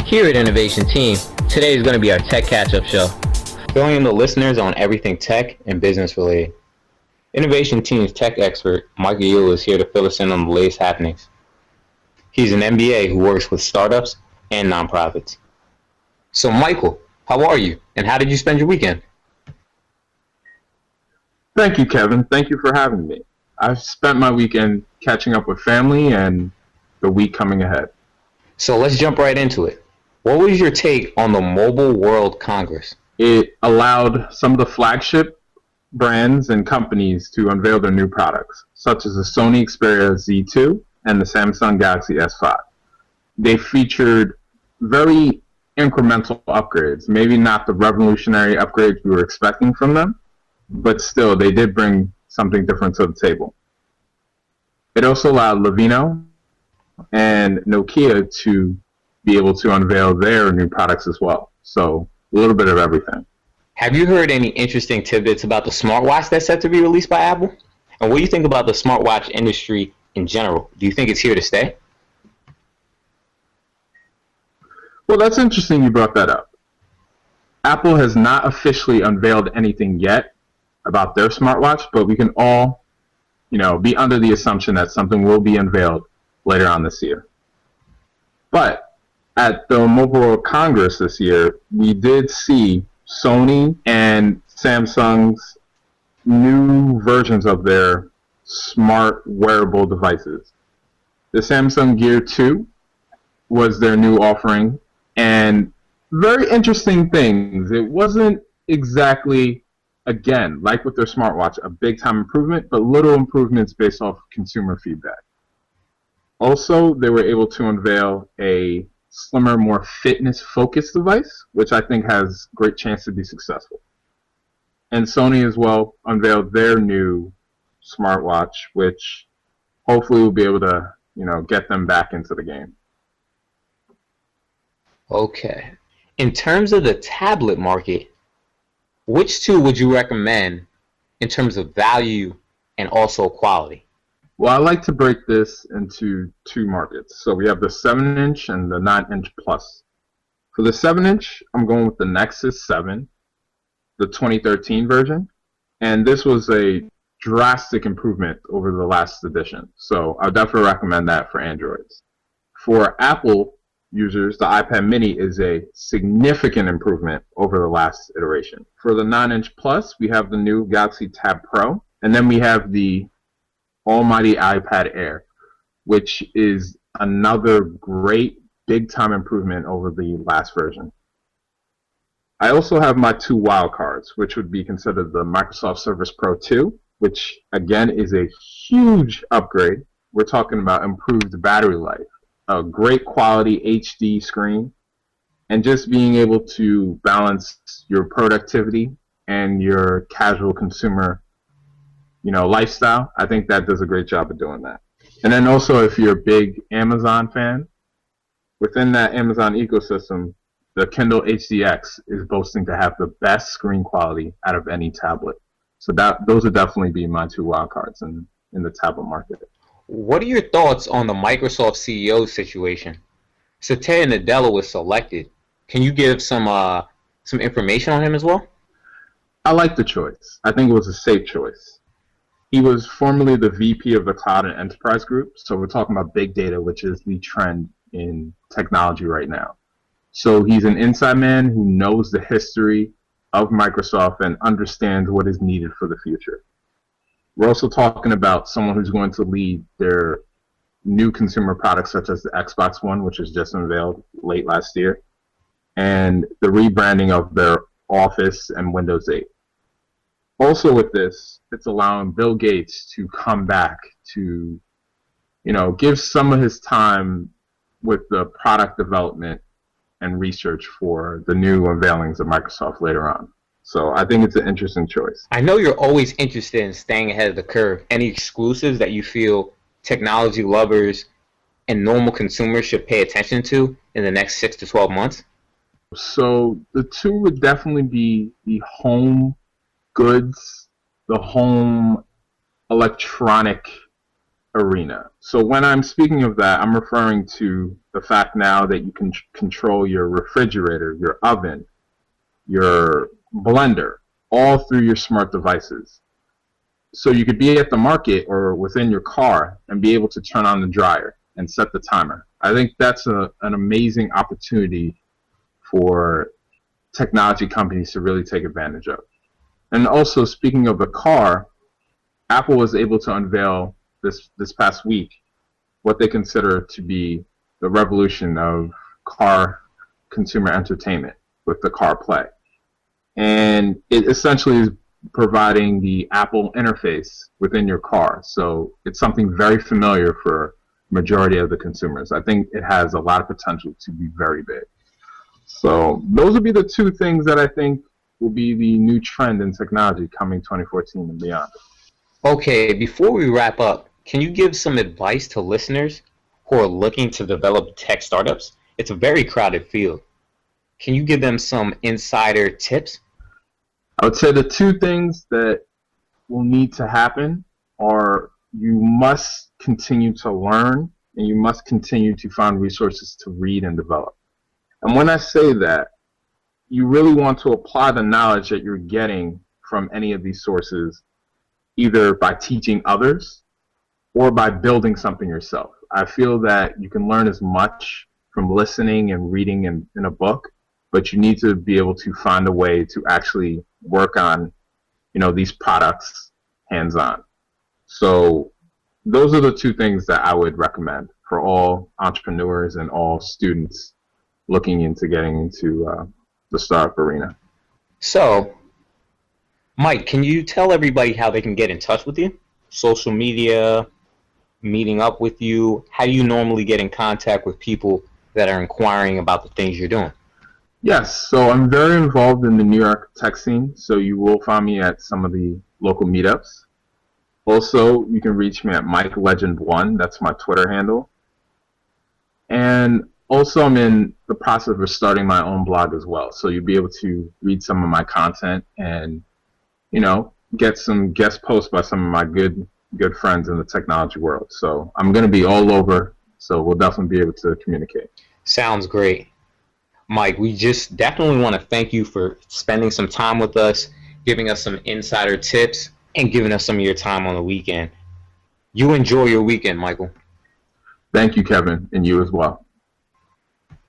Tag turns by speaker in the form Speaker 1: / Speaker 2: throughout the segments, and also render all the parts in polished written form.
Speaker 1: Here at Innovation Team, today is going to be our Tech Catch-Up Show, filling in the listeners on everything tech and business related. Innovation Team's tech expert, Michael Yule, is here to fill us in on the latest happenings. He's an MBA who works with startups and nonprofits. So Michael, how are you, and how did you spend your weekend?
Speaker 2: Thank you, Kevin. Thank you for having me. I've spent my weekend catching up with family and the week coming ahead.
Speaker 1: So let's jump right into it. What was your take on the Mobile World Congress?
Speaker 2: It allowed some of the flagship brands and companies to unveil their new products, such as the Sony Xperia Z2 and the Samsung Galaxy S5. They featured very incremental upgrades, maybe not the revolutionary upgrades we were expecting from them, but still, they did bring something different to the table. It also allowed Lenovo and Nokia to be able to unveil their new products as well. So a little bit of everything.
Speaker 1: Have you heard any interesting tidbits about the smartwatch that's set to be released by Apple? And what do you think about the smartwatch industry in general? Do you think it's here to stay?
Speaker 2: Well, that's interesting you brought that up. Apple has not officially unveiled anything yet about their smartwatch, but we can all, be under the assumption that something will be unveiled later on this year. But at the Mobile World Congress this year, we did see Sony and Samsung's new versions of their smart wearable devices. The Samsung Gear 2 was their new offering, and very interesting things. It wasn't exactly, again, like with their smartwatch, a big-time improvement, but little improvements based off consumer feedback. Also, they were able to unveil a slimmer, more fitness-focused device, which I think has great chance to be successful. And Sony as well unveiled their new smartwatch, which hopefully will be able to, get them back into the game.
Speaker 1: Okay. In terms of the tablet market, which two would you recommend in terms of value and also quality?
Speaker 2: Well, I like to break this into two markets. So we have the 7-inch and the 9-inch Plus. For the 7-inch, I'm going with the Nexus 7, the 2013 version. And this was a drastic improvement over the last edition. So I definitely recommend that for Androids. For Apple users, the iPad mini is a significant improvement over the last iteration. For the 9-inch Plus, we have the new Galaxy Tab Pro. And then we have the almighty iPad Air, which is another great big-time improvement over the last version. I also have my two wild cards, which would be considered the Microsoft Surface Pro 2, which again is a huge upgrade. We're talking about improved battery life, a great quality HD screen, and just being able to balance your productivity and your casual consumer lifestyle. I think that does a great job of doing that. And then also, if you're a big Amazon fan, within that Amazon ecosystem, the Kindle HDX is boasting to have the best screen quality out of any tablet. So those would definitely be my two wildcards in the tablet market.
Speaker 1: What are your thoughts on the Microsoft CEO situation? Satya Nadella was selected. Can you give some information on him as well?
Speaker 2: I like the choice. I think it was a safe choice. He was formerly the VP of the Cloud and Enterprise Group, so we're talking about big data, which is the trend in technology right now. So he's an inside man who knows the history of Microsoft and understands what is needed for the future. We're also talking about someone who's going to lead their new consumer products, such as the Xbox One, which was just unveiled late last year, and the rebranding of their Office and Windows 8. Also with this, it's allowing Bill Gates to come back to, give some of his time with the product development and research for the new unveilings of Microsoft later on. So I think it's an interesting choice.
Speaker 1: I know you're always interested in staying ahead of the curve. Any exclusives that you feel technology lovers and normal consumers should pay attention to in the next 6 to 12 months?
Speaker 2: So the two would definitely be the home goods, the home electronic arena. So when I'm speaking of that, I'm referring to the fact now that you can control your refrigerator, your oven, your blender, all through your smart devices. So you could be at the market or within your car and be able to turn on the dryer and set the timer. I think that's an amazing opportunity for technology companies to really take advantage of. And also, speaking of the car, Apple was able to unveil this past week what they consider to be the revolution of car consumer entertainment with the CarPlay. And it essentially is providing the Apple interface within your car. So it's something very familiar for majority of the consumers. I think it has a lot of potential to be very big. So those would be the two things that I think will be the new trend in technology coming 2014 and beyond.
Speaker 1: Okay, before we wrap up, can you give some advice to listeners who are looking to develop tech startups? It's a very crowded field. Can you give them some insider tips?
Speaker 2: I would say the two things that will need to happen are you must continue to learn and you must continue to find resources to read and develop. And when I say that, you really want to apply the knowledge that you're getting from any of these sources, either by teaching others or by building something yourself. I feel that you can learn as much from listening and reading in a book, but you need to be able to find a way to actually work on, these products hands-on. So those are the two things that I would recommend for all entrepreneurs and all students looking into getting into the startup arena.
Speaker 1: So, Mike, can you tell everybody how they can get in touch with you? Social media, meeting up with you? How do you normally get in contact with people that are inquiring about the things you're doing?
Speaker 2: Yes, so I'm very involved in the New York tech scene, so you will find me at some of the local meetups. Also, you can reach me at MikeLegend1, that's my Twitter handle. And also, I'm in the process of starting my own blog as well, so you'll be able to read some of my content and, get some guest posts by some of my good friends in the technology world. So I'm going to be all over, so we'll definitely be able to communicate.
Speaker 1: Sounds great. Mike, we just definitely want to thank you for spending some time with us, giving us some insider tips, and giving us some of your time on the weekend. You enjoy your weekend, Michael.
Speaker 2: Thank you, Kevin, and you as well.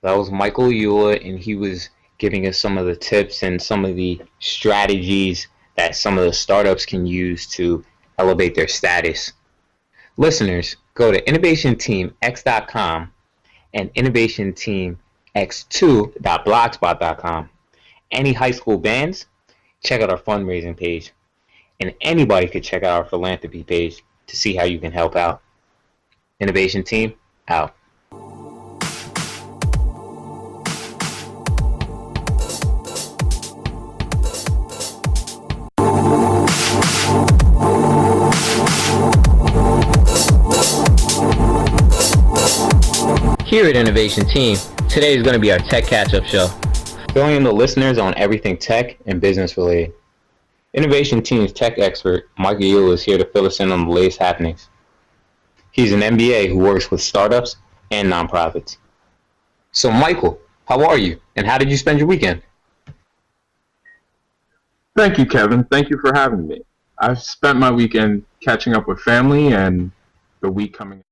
Speaker 1: That was Michael Eula, and he was giving us some of the tips and some of the strategies that some of the startups can use to elevate their status. Listeners, go to innovationteamx.com and innovationteamx2.blogspot.com. Any high school bands, check out our fundraising page. And anybody could check out our philanthropy page to see how you can help out. Innovation Team, out. Here at Innovation Team, today is going to be our Tech Catch-Up Show, filling in the listeners on everything tech and business related. Innovation Team's tech expert, Mike Eula, is here to fill us in on the latest happenings. He's an MBA who works with startups and nonprofits. So Michael, how are you, and how did you spend your weekend?
Speaker 2: Thank you, Kevin. Thank you for having me. I've spent my weekend catching up with family and the week coming